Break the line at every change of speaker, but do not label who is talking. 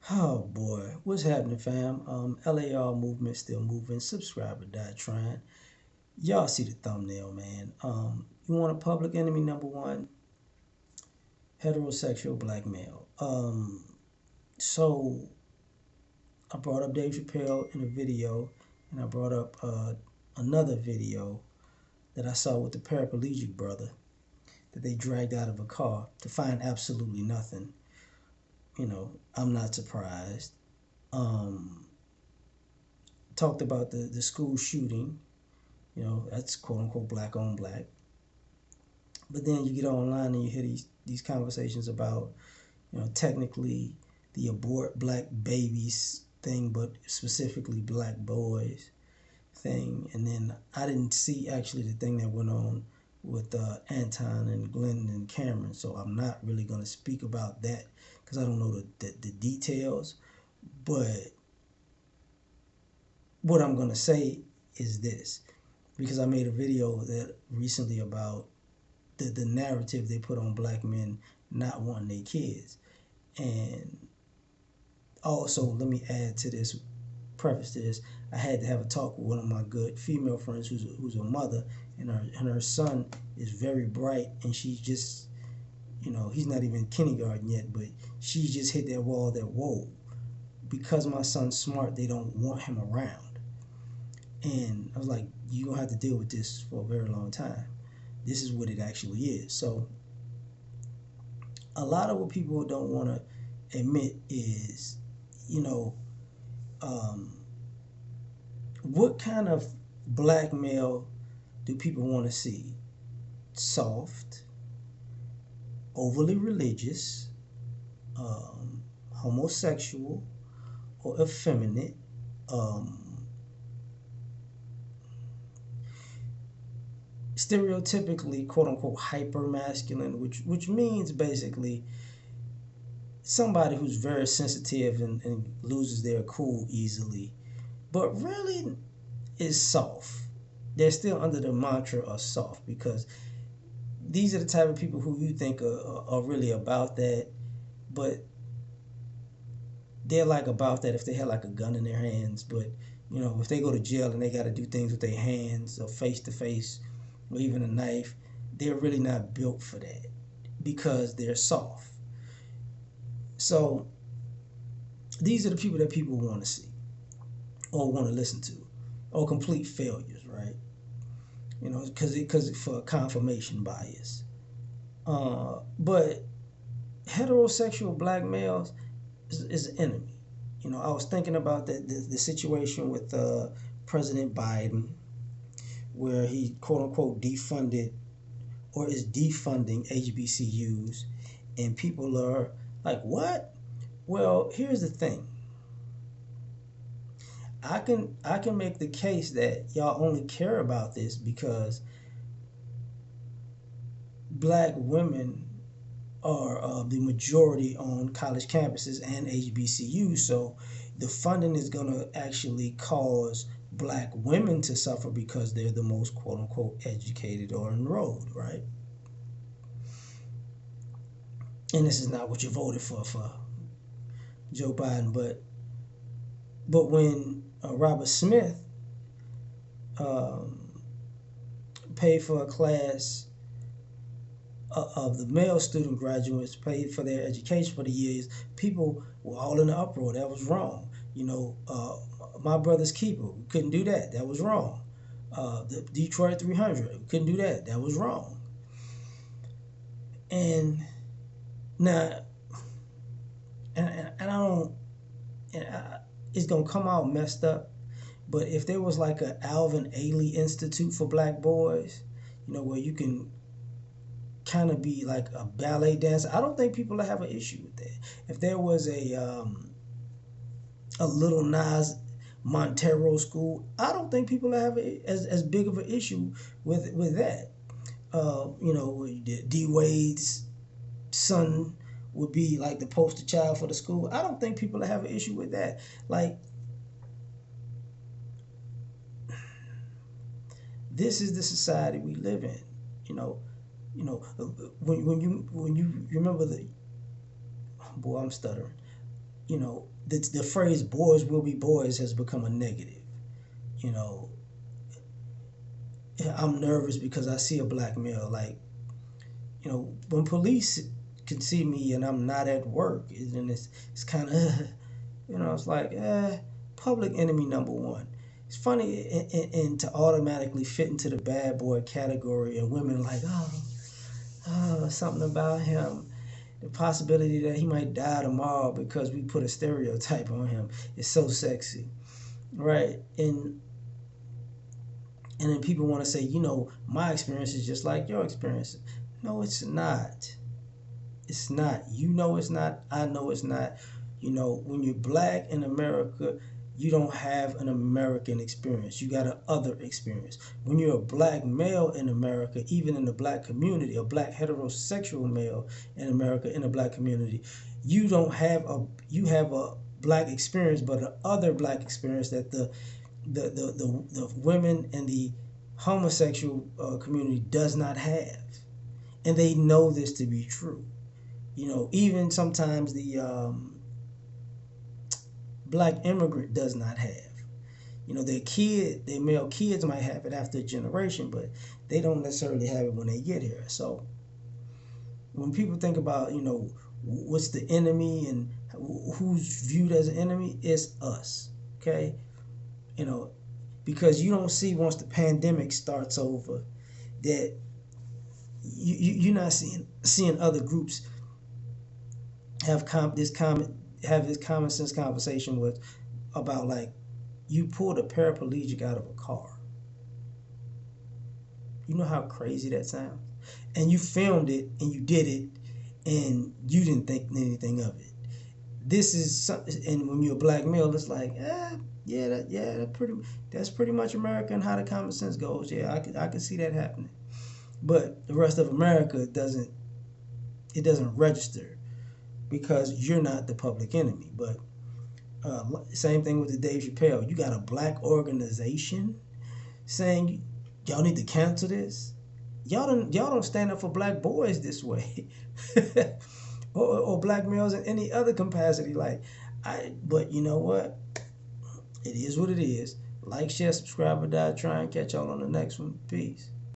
Oh boy, what's happening, fam? L.A.R movement still moving. Subscriber die trying. Y'all see the thumbnail, man. You want a public enemy number one? Heterosexual black male. So I brought up Dave Chappelle in a video, and I brought up another video that I saw with the paraplegic brother that they dragged out of a car to find absolutely nothing. I'm not surprised. Um, Talked about the school shooting. That's quote unquote black on black. But then you get online and you hear these conversations about, technically the abort black babies thing, but specifically black boys thing. And then I didn't see actually the thing that went on with Anton and Glenn and Cameron. So I'm not really going to speak about that because I don't know the details. But what I'm going to say is this, because I made a video that recently about the narrative they put on black men not wanting their kids. And also, let me add to this, preface to this, I had to have a talk with one of my good female friends who's a mother, and her son is very bright, and she's just, he's not even in kindergarten yet, but she just hit that wall that, whoa, because my son's smart, they don't want him around. And I was like, you're going to have to deal with this for a very long time. This is what it actually is. So a lot of what people don't want to admit is, you know, um, what kind of black male do people want to see? Soft, overly religious, homosexual, or effeminate, stereotypically quote unquote hyper masculine, which means basically somebody who's very sensitive and loses their cool easily, but really is soft. They're still under the mantra of soft because these are the type of people who you think are really about that, but they're like about that if they had like a gun in their hands. But if they go to jail and they got to do things with their hands or face to face or even a knife, they're really not built for that because they're soft. So these are the people that people want to see or want to listen to, or complete failures, right? Because for confirmation bias. But heterosexual black males is an enemy. I was thinking about the situation with President Biden, where he quote unquote defunded or is defunding HBCUs, and people are like, "What?" Well, here's the thing. I can make the case that y'all only care about this because black women are the majority on college campuses and HBCUs. So the funding is going to actually cause black women to suffer because they're the most quote unquote educated or enrolled, right? And this is not what you voted for Joe Biden, but when Robert Smith um, paid for a class of the male student graduates, paid for their education for the years, people were all in the uproar. That was wrong. My brother's keeper, we couldn't do that. That was wrong. The Detroit 300, we couldn't do that. That was wrong. And now, and I don't, it's gonna come out messed up. But if there was like a Alvin Ailey Institute for Black Boys, where you can kind of be like a ballet dancer, I don't think people would have an issue with that. If there was a Little Nas Montero school, I don't think people would have as big of an issue with that. D Wade's son would be like the poster child for the school. I don't think people would have an issue with that. Like, this is the society we live in. You know, when you remember the, boy, I'm stuttering. the phrase "boys will be boys" has become a negative. You know, I'm nervous because I see a black male. Like, when police can see me and I'm not at work, and it's kind of, it's like, public enemy number one. It's funny, and to automatically fit into the bad boy category, and women like, something about him. The possibility that he might die tomorrow because we put a stereotype on him is so sexy, right? And then people want to say, my experience is just like your experience. No, it's not. It's not. You know it's not. I know it's not. When you're black in America, you don't have an American experience. You got an other experience. When you're a black male in America, even in the black community, a black heterosexual male in America in the black community, you have a black experience, but an other black experience that the women in the homosexual community does not have, and they know this to be true. Even sometimes the black immigrant does not have. Their male kids might have it after a generation, but they don't necessarily have it when they get here. So when people think about, what's the enemy and who's viewed as an enemy, it's us. Okay, you know, because you don't see once the pandemic starts over that you're not seeing other groups have this common sense conversation with about, like, you pulled a paraplegic out of a car. You know how crazy that sounds, and you filmed it and you did it, and you didn't think anything of it. This is and when you're a black male, it's like, that's pretty much America and how the common sense goes. Yeah, I can see that happening, but the rest of America doesn't register because you're not the public enemy. But same thing with the Dave Chappelle. You got a black organization saying y'all need to cancel this. Y'all don't stand up for black boys this way, or black males in any other capacity. But you know what? It is what it is. Like, share, subscribe, or die. Try and catch y'all on the next one. Peace.